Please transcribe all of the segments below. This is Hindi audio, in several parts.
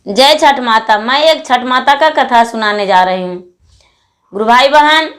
जय छठ माता। मैं एक छठ माता का कथा सुनाने जा रही हूँ। गुरु भाई बहन,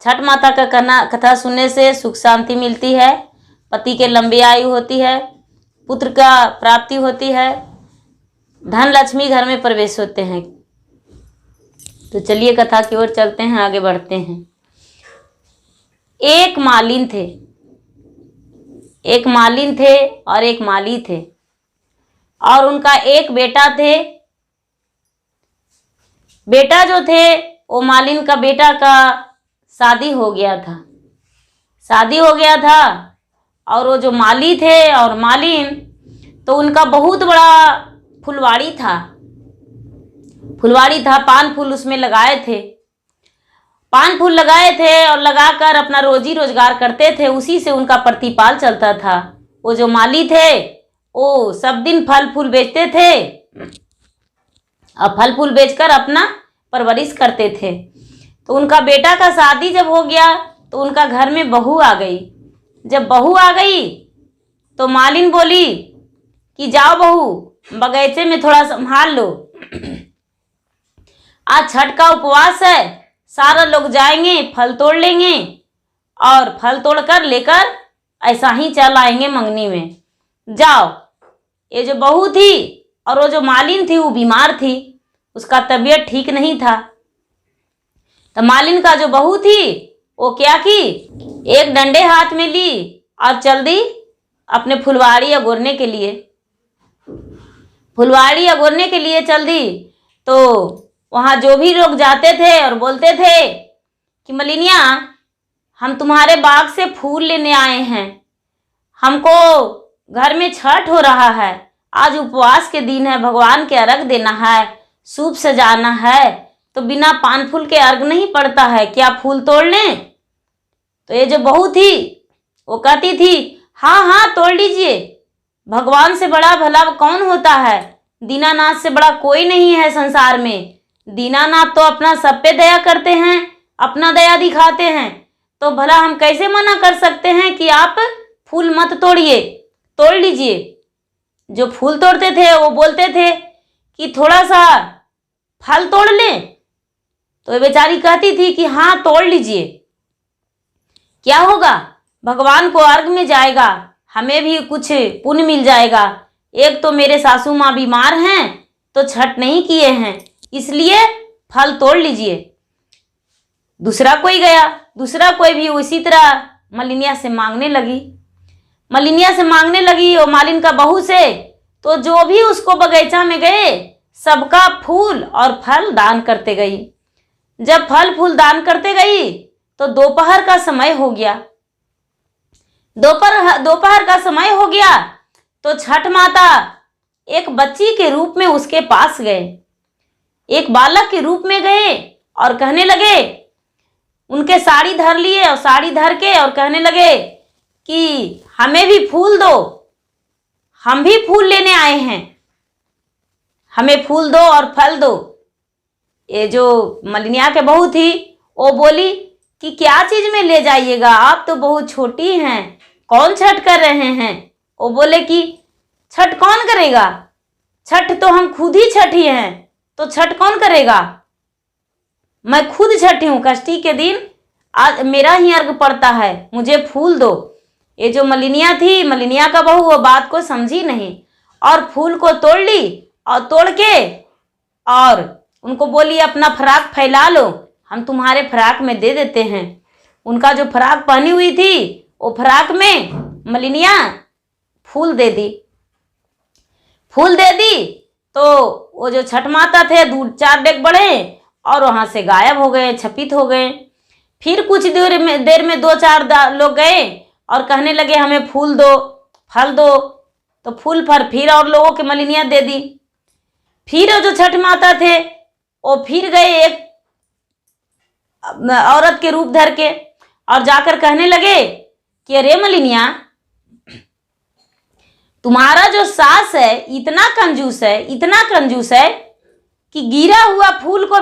छठ माता का कथा सुनने से सुख शांति मिलती है, पति के लंबी आयु होती है, पुत्र का प्राप्ति होती है, धन लक्ष्मी घर में प्रवेश होते हैं। तो चलिए कथा की ओर चलते हैं, आगे बढ़ते हैं। एक मालिन थे और एक माली थे, और उनका एक बेटा थे। बेटा जो थे वो मालिन का बेटा का शादी हो गया था। और वो जो माली थे और मालिन, तो उनका बहुत बड़ा फुलवाड़ी था। पान फूल उसमें लगाए थे और लगाकर अपना रोजी रोजगार करते थे। उसी से उनका प्रतिपाल चलता था। वो जो माली थे वो सब दिन फल फूल बेचते थे और फल फूल बेचकर अपना परवरिश करते थे। तो उनका बेटा का शादी जब हो गया तो उनका घर में बहू आ गई। जब बहू आ गई तो मालिन बोली कि जाओ बहू, बगीचे में थोड़ा संभाल लो, आज छठ का उपवास है, सारा लोग जाएंगे, फल तोड़ लेंगे और फल तोड़ कर लेकर ऐसा ही चल आएंगे मंगनी में। जाओ। ये जो बहू थी और वो जो मालिन थी वो बीमार थी, उसका तबीयत ठीक नहीं था। तो मालिन का जो बहू थी वो क्या की, एक डंडे हाथ में ली और चल दी अपने फुलवाड़ी अगोरने के लिए चल दी। तो वहां जो भी लोग जाते थे और बोलते थे कि मलिनिया, हम तुम्हारे बाग से फूल लेने आए हैं, हमको घर में छठ हो रहा है, आज उपवास के दिन है, भगवान के अर्घ देना है, सूप सजाना है, तो बिना पान फूल के अर्घ नहीं पड़ता है, क्या फूल तोड़ लें? तो ये जो बहू थी वो कहती थी, हाँ हाँ तोड़ लीजिए, भगवान से बड़ा भला कौन होता है, दीनानाथ से बड़ा कोई नहीं है संसार में। दीनानाथ तो अपना सब पे दया करते हैं, अपना दया दिखाते हैं, तो भला हम कैसे मना कर सकते हैं कि आप फूल मत तोड़िए, तोड़ लीजिए। जो फूल तोड़ते थे वो बोलते थे कि थोड़ा सा फल तोड़ लें। तो बेचारी कहती थी कि हाँ तोड़ लीजिए, क्या होगा, भगवान को अर्घ में जाएगा, हमें भी कुछ पुण्य मिल जाएगा। एक तो मेरे सासू माँ बीमार हैं तो छठ नहीं किए हैं, इसलिए फल तोड़ लीजिए। दूसरा कोई भी उसी तरह मलिनिया से मांगने लगी और मालिन का बहू से। तो जो भी उसको बगीचा में गए सबका फूल और फल दान करते गई। जब फल फूल दान करते गई तो दोपहर का समय हो गया। तो छठ माता एक बच्ची के रूप में उसके पास गए, एक बालक के रूप में गए और कहने लगे, उनके साड़ी धर लिए और साड़ी धर के और कहने लगे कि हमें भी फूल दो, हम भी फूल लेने आए हैं, हमें फूल दो और फल दो। ये जो मलिनिया के बहू थी वो बोली कि क्या चीज में ले जाइएगा, आप तो बहुत छोटी हैं, कौन छठ कर रहे हैं? वो बोले कि छठ कौन करेगा, छठ तो हम खुद ही छठी हैं, तो छठ कौन करेगा, मैं खुद छठी हूँ, षष्ठी के दिन आज मेरा ही अर्घ पड़ता है, मुझे फूल दो। ये जो मलिनिया थी, मलिनिया का बहू, वो बात को समझी नहीं और फूल को तोड़ ली और तोड़ के और उनको बोली अपना फराक फैला लो, हम तुम्हारे फराक में दे देते हैं। उनका जो फराक पहनी हुई थी वो फराक में मलिनिया फूल दे दी। तो वो जो छठ माता थे दूर 4 डेग बढ़े और वहां से गायब हो गए, छपित हो गए। फिर कुछ देर में 2-4 लोग गए और कहने लगे हमें फूल दो, फल दो। तो फूल फल फिर और लोगों के मलिनिया दे दी। फिर वो जो छठ माता थे वो फिर गए एक औरत के रूप धर के और जाकर कहने लगे कि अरे मलिनिया, तुम्हारा जो सास है इतना कंजूस है कि गिरा हुआ फूल को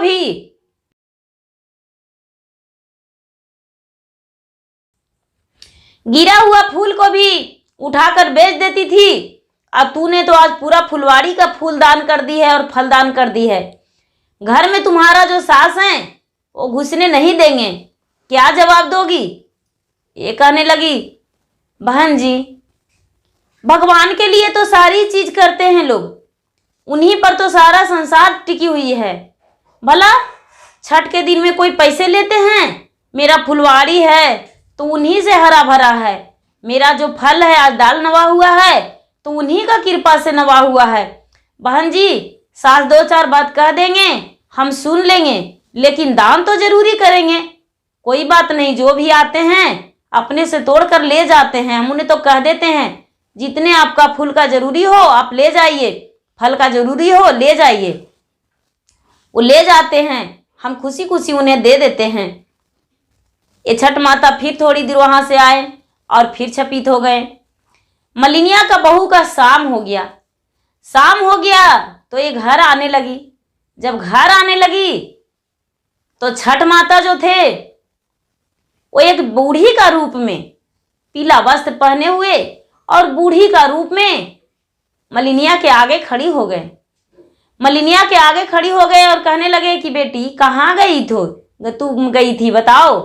भी उठाकर बेच देती थी अब तूने तो आज पूरा फुलवाड़ी का फूल दान कर दी है और फल दान कर दी है। घर में तुम्हारा जो सास है वो घुसने नहीं देंगे, क्या जवाब दोगी? ये कहने लगी, बहन जी, भगवान के लिए तो सारी चीज करते हैं लोग, उन्हीं पर तो सारा संसार टिकी हुई है। भला छठ के दिन में कोई पैसे लेते हैं? मेरा फुलवाड़ी है तो उन्हीं से हरा भरा है। मेरा जो फल है आज दाल नवा हुआ है तो उन्हीं का कृपा से नवा हुआ है। बहन जी, सास दो चार बात कह देंगे, हम सुन लेंगे, लेकिन दान तो जरूरी करेंगे। कोई बात नहीं, जो भी आते हैं अपने से तोड़ कर ले जाते हैं। हम उन्हें तो कह देते हैं, जितने आपका फूल का जरूरी हो आप ले जाइए, फल का जरूरी हो ले जाइए। वो ले जाते हैं, हम खुशी खुशी उन्हें दे देते हैं। ये छठ माता फिर थोड़ी देर वहां से आए और फिर छपित हो गए। मलिनिया का बहू का शाम हो गया। शाम हो गया तो ये घर आने लगी। जब घर आने लगी तो छठ माता जो थे वो एक बूढ़ी का रूप में, पीला वस्त्र पहने हुए और बूढ़ी का रूप में मलिनिया के आगे खड़ी हो गए। मलिनिया के आगे खड़ी हो गए और कहने लगे कि बेटी कहाँ गई थो, तुम गई थी बताओ।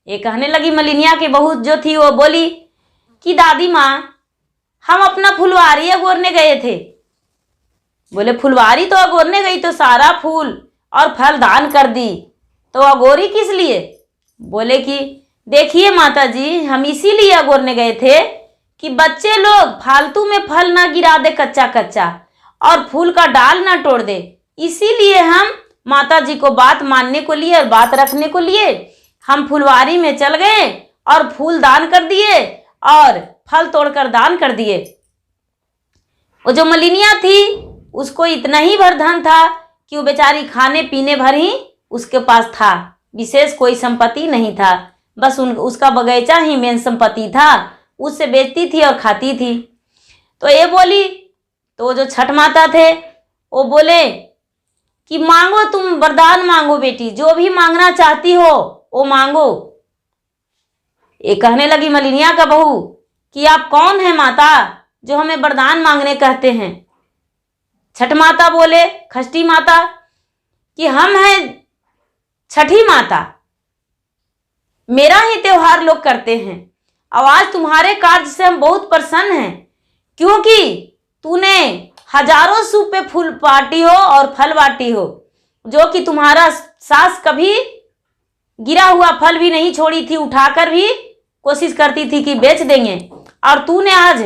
ये कहने लगी, मलिनिया की बहू जो थी वो बोली कि दादी माँ, हम अपना फुलवारी अगोरने गए थे। बोले फुलवारी तो अगोरने गई तो सारा फूल और फल दान कर दी, तो अगोरी किस लिए? बोले कि देखिए माता जी, हम इसीलिए अगोरने गए थे कि बच्चे लोग फालतू में फल ना गिरा दे कच्चा कच्चा और फूल का डाल ना तोड़ दे। इसीलिए हम माता जी को बात मानने को लिए और बात रखने को लिए हम फुलवारी में चल गए और फूल दान कर दिए और फल तोड़कर दान कर दिए। वो जो मलिनिया थी उसको इतना ही भर धन था कि वो बेचारी खाने पीने भर ही उसके पास था, विशेष कोई संपत्ति नहीं था। बस उसका बगीचा ही मेन संपत्ति था, उससे बेचती थी और खाती थी। तो ये बोली, तो जो छठ माता थे वो बोले कि मांगो, तुम वरदान मांगो बेटी, जो भी मांगना चाहती हो वो मांगो। ये कहने लगी मलिनिया का बहू कि आप कौन है माता जो हमें वरदान मांगने कहते हैं? छठ माता बोले, खष्टी माता, कि हम हैं छठी माता, मेरा ही त्योहार लोग करते हैं। अब आज तुम्हारे कार्य से हम बहुत प्रसन्न हैं, क्योंकि तूने हजारों सूप पे फूल बांटी हो और फल बांटी हो, जो कि तुम्हारा सास कभी गिरा हुआ फल भी नहीं छोड़ी थी, उठाकर भी कोशिश करती थी कि बेच देंगे, और तूने आज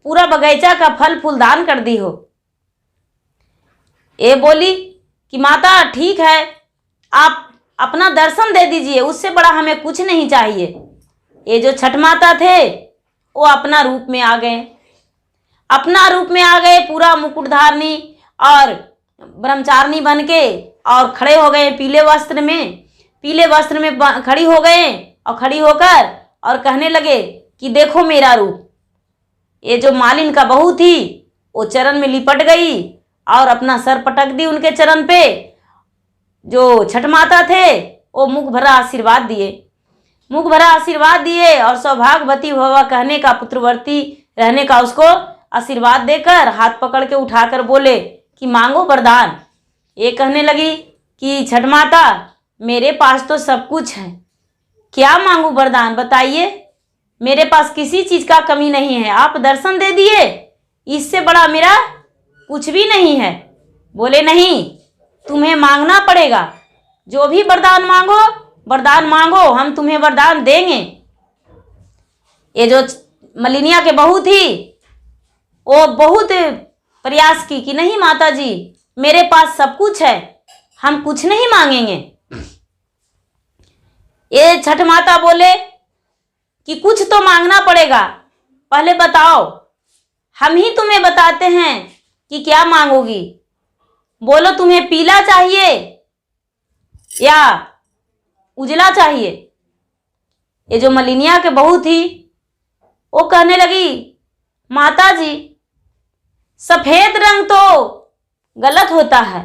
पूरा बगीचा का फल फूल दान कर दी हो। ये बोली कि माता ठीक है, आप अपना दर्शन दे दीजिए, उससे बड़ा हमें कुछ नहीं चाहिए। ये जो छठ माता थे वो अपना रूप में आ गए, अपना रूप में आ गए, पूरा मुकुटधारणी और ब्रह्मचारिणी बन के और खड़े हो गए पीले वस्त्र में खड़ी हो गए और खड़ी होकर और कहने लगे कि देखो मेरा रूप। ये जो मालिन का बहू थी वो चरण में लिपट गई और अपना सर पटक दी उनके चरण पे। जो छठ माता थे वो मुख भरा आशीर्वाद दिए और सौभाग्यवती भवा कहने का, पुत्रवती रहने का उसको आशीर्वाद देकर हाथ पकड़ के उठाकर बोले कि मांगो वरदान। ये कहने लगी कि छठ माता, मेरे पास तो सब कुछ है, क्या मांगू वरदान बताइए, मेरे पास किसी चीज का कमी नहीं है, आप दर्शन दे दिए, इससे बड़ा मेरा कुछ भी नहीं है। बोले नहीं, तुम्हें मांगना पड़ेगा, जो भी वरदान मांगो, हम तुम्हें वरदान देंगे। ये जो मलिनिया के बहू थी वो बहुत प्रयास की कि नहीं माता जी, मेरे पास सब कुछ है, हम कुछ नहीं मांगेंगे। ये छठ माता बोले कि कुछ तो मांगना पड़ेगा, पहले बताओ, हम ही तुम्हें बताते हैं कि क्या मांगोगी। बोलो, तुम्हें पीला चाहिए या उजला चाहिए? ये जो मलिनिया के बहू थी वो कहने लगी, माता जी, सफेद रंग तो गलत होता है,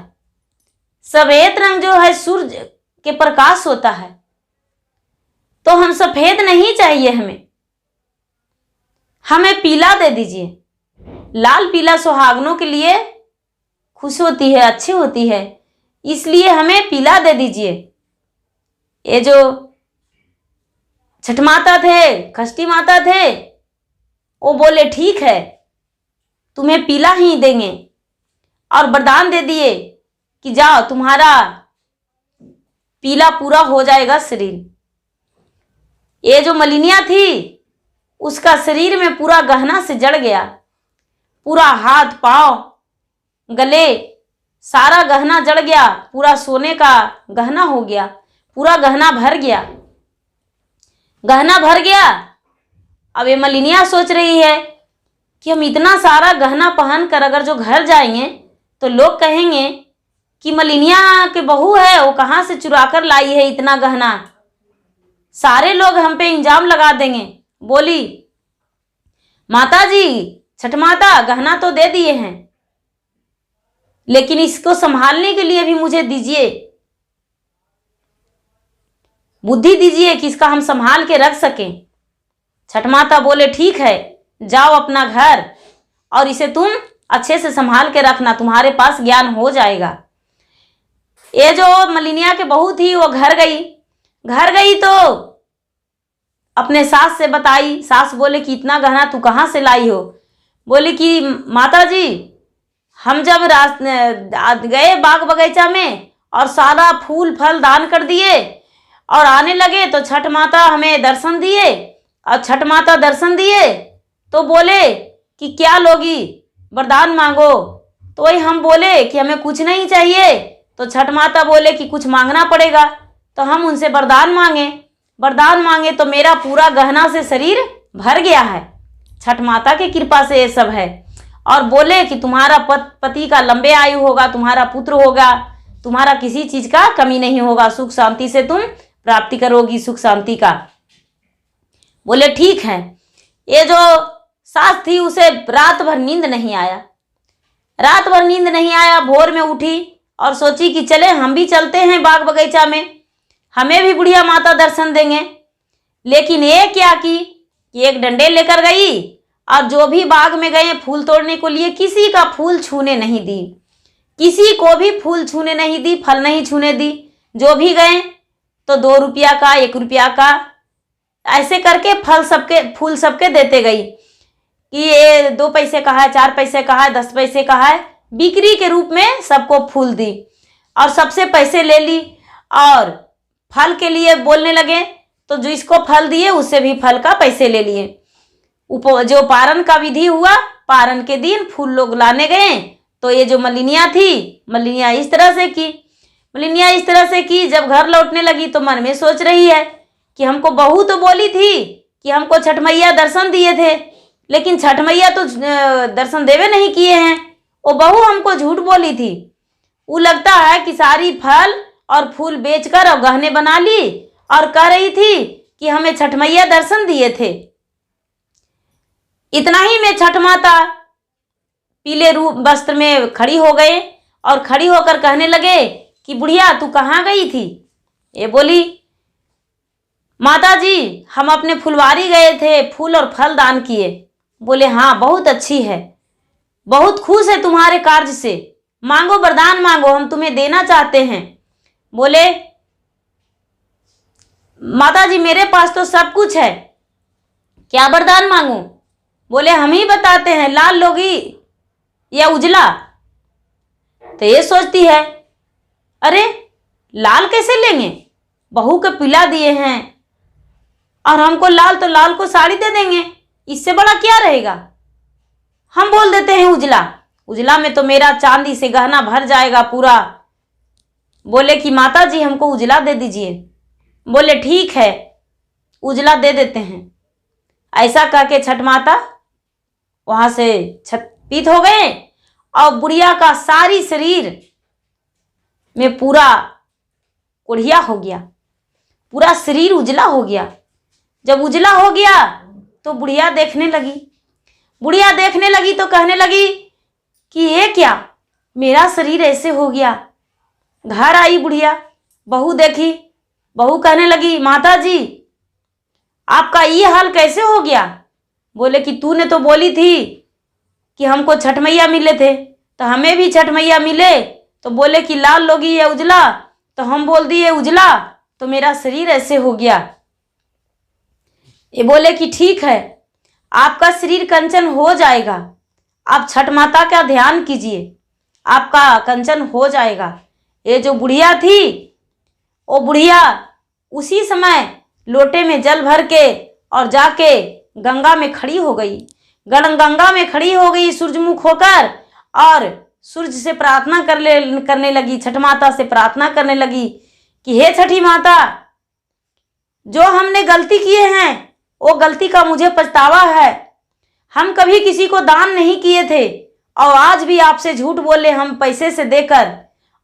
सफेद रंग जो है सूर्य के प्रकाश होता है, तो हम सफेद नहीं चाहिए, हमें पीला दे दीजिए। लाल पीला सुहागनों के लिए खुश होती है, अच्छी होती है, इसलिए हमें पीला दे दीजिए। ये जो छठ माता थे, षष्ठी माता थे, वो बोले ठीक है, तुम्हें पीला ही देंगे, और वरदान दे दिए कि जाओ तुम्हारा पीला पूरा हो जाएगा शरीर। ये जो मलिनिया थी उसका शरीर में पूरा गहना से जड़ गया, पूरा हाथ पांव गले सारा गहना जड़ गया, पूरा सोने का गहना हो गया, पूरा गहना भर गया, गहना भर गया। अब ये मलिनिया सोच रही है कि हम इतना सारा गहना पहन कर अगर जो घर जाएंगे तो लोग कहेंगे कि मलिनिया के बहू है, वो कहाँ से चुरा कर लाई है इतना गहना, सारे लोग हम पे इल्जाम लगा देंगे। बोली माता जी, छठ माता गहना तो दे दिए हैं, लेकिन इसको संभालने के लिए भी मुझे दीजिए, बुद्धि दीजिए कि इसका हम संभाल के रख सकें। छठ माता बोले ठीक है, जाओ अपना घर और इसे तुम अच्छे से संभाल के रखना, तुम्हारे पास ज्ञान हो जाएगा। ये जो मलिनिया के बहू थी वो घर गई तो अपने सास से बताई। सास बोले कि इतना गहना तू कहाँ से लाई हो? बोले कि माता जी, हम जब गए बाग बगीचा में और सारा फूल फल दान कर दिए और आने लगे तो छठ माता हमें दर्शन दिए, और छठ माता दर्शन दिए तो बोले कि क्या लोगी, वरदान मांगो। तो वही हम बोले कि हमें कुछ नहीं चाहिए, तो छठ माता बोले कि कुछ मांगना पड़ेगा। तो हम उनसे वरदान मांगे तो मेरा पूरा गहना से शरीर भर गया है, छठ माता की कृपा से ये सब है। और बोले कि तुम्हारा पति का लंबे आयु होगा, तुम्हारा पुत्र होगा, तुम्हारा किसी चीज का कमी नहीं होगा, सुख शांति से तुम प्राप्ति करोगी, सुख शांति का। बोले ठीक है। ये जो सास थी उसे रात भर नींद नहीं आया, भोर में उठी और सोची कि चले हम भी चलते हैं बाग बगीचा में, हमें भी बुढ़िया माता दर्शन देंगे। लेकिन ये क्या की एक डंडे लेकर गई और जो भी बाग में गए फूल तोड़ने को लिए किसी का फूल छूने नहीं दी, किसी को भी फूल छूने नहीं दी, फल नहीं छूने दी। जो भी गए तो 2 रुपया का, 1 रुपया का, ऐसे करके फूल सबके देते गई कि ये 2 पैसे का है, 4 पैसे का है, 10 पैसे का है, बिक्री के रूप में सबको फूल दी और सबसे पैसे ले ली। और फल के लिए बोलने लगे तो जो इसको फल दिए उससे भी फल का पैसे ले लिए। जो पारण का विधि हुआ, पारण के दिन फूल लोग लाने गए तो ये जो मलिनिया थी, मलिनिया इस तरह से की। जब घर लौटने लगी तो मन में सोच रही है कि हमको बहू तो बोली थी कि हमको छठ मैया दर्शन दिए थे, लेकिन छठ मैया तो दर्शन देवे नहीं किए हैं, वो बहू हमको झूठ बोली थी। वो लगता है कि सारी फल और फूल बेचकर और गहने बना ली और कह रही थी कि हमें छठ मैया दर्शन दिए थे। इतना ही में छठ माता पीले रूप वस्त्र में खड़ी हो गए और खड़ी होकर कहने लगे कि बुढ़िया तू कहाँ गई थी? ये बोली माता जी, हम अपने फुलवारी गए थे, फूल और फल दान किए। बोले हाँ, बहुत अच्छी है, बहुत खुश है तुम्हारे कार्य से, मांगो वरदान मांगो, हम तुम्हें देना चाहते हैं। बोले माता जी, मेरे पास तो सब कुछ है, क्या वरदान मांगू? बोले हम ही बताते हैं, लाल लोगी या उजला। तो ये सोचती है अरे लाल कैसे लेंगे, बहू के पीला दिए हैं और हमको लाल, तो लाल को साड़ी दे देंगे, इससे बड़ा क्या रहेगा। हम बोल देते हैं उजला, उजला में तो मेरा चांदी से गहना भर जाएगा पूरा। बोले कि माता जी हमको उजला दे दीजिए। बोले ठीक है, उजला दे देते हैं। ऐसा कह के छठ माता वहां से छतपीत हो गए और बुढ़िया का सारी शरीर में पूरा कोढ़िया हो गया, पूरा शरीर उजला हो गया। जब उजला हो गया तो बुढ़िया देखने लगी तो कहने लगी कि ये क्या, मेरा शरीर ऐसे हो गया। घर आई बुढ़िया, बहू देखी, बहू कहने लगी माता जी आपका ये हाल कैसे हो गया? बोले कि तूने तो बोली थी कि हमको छठ मैया मिले थे, तो हमें भी छठ मैया मिले। तो बोले कि लाल लोगी या उजला, तो हम बोल दिए उजला, तो मेरा शरीर ऐसे हो गया। ये बोले कि ठीक है, आपका शरीर कंचन हो जाएगा, आप छठ माता का ध्यान कीजिए, आपका कंचन हो जाएगा। ये जो बुढ़िया थी, वो बुढ़िया उसी समय लोटे में जल भर के और जाके गंगा में खड़ी हो गई। गंगा में खड़ी हो गई सूरजमुख होकर, और सूरज से प्रार्थना करने लगी, छठ माता से प्रार्थना करने लगी कि हे छठी माता, जो हमने गलती किए हैं वो गलती का मुझे पछतावा है। हम कभी किसी को दान नहीं किए थे, और आज भी आपसे झूठ बोले हम पैसे से देकर,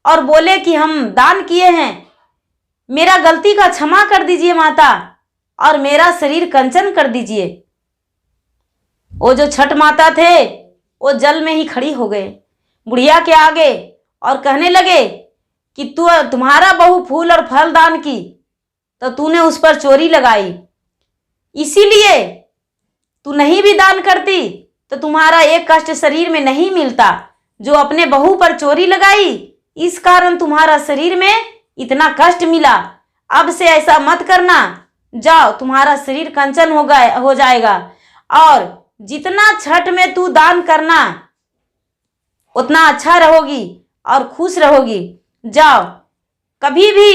और बोले कि हम दान किए हैं। मेरा गलती का क्षमा कर दीजिए माता, और मेरा शरीर कंचन कर दीजिए। वो जो छठ माता थे वो जल में ही खड़ी हो गए बुढ़िया के आगे, और कहने लगे कि तुम्हारा बहू फूल और फल दान की, तो तूने उस पर चोरी लगाई, इसीलिए तू नहीं भी दान करती तो तुम्हारा एक कष्ट शरीर में नहीं मिलता। जो अपने बहू पर चोरी लगाई, इस कारण तुम्हारा शरीर में इतना कष्ट मिला। अब से ऐसा मत करना, जाओ, तुम्हारा शरीर कंचन हो जाएगा, और जितना छठ में तू दान करना उतना अच्छा रहोगी और खुश रहोगी। जाओ, कभी भी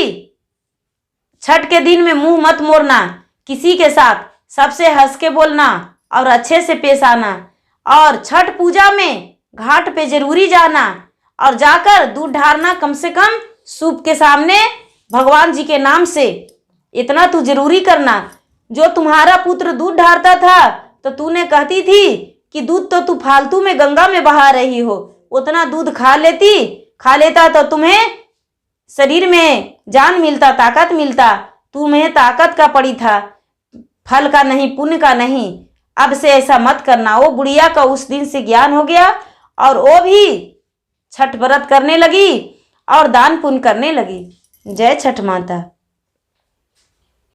छठ के दिन में मुंह मत मोड़ना, किसी के साथ सबसे हंस के बोलना और अच्छे से पेश आना। और छठ पूजा में घाट पे जरूरी जाना, और जाकर दूध ढारना, कम से कम सूप के सामने भगवान जी के नाम से। इतना तू जरूरी करना। जो तुम्हारा पुत्र दूध ढारता था तो तूने कहती थी कि दूध तो तू फालतू में गंगा में बहा रही हो, उतना दूध खा लेता तो तुम्हें शरीर में जान मिलता, ताकत मिलता। तुम्हें ताकत का पड़ी था, फल का नहीं, पुण्य का नहीं। अब से ऐसा मत करना। वो बुढ़िया का उस दिन से ज्ञान हो गया, और वो भी छठ व्रत करने लगी और दान पुण्य करने लगी। जय छठ माता।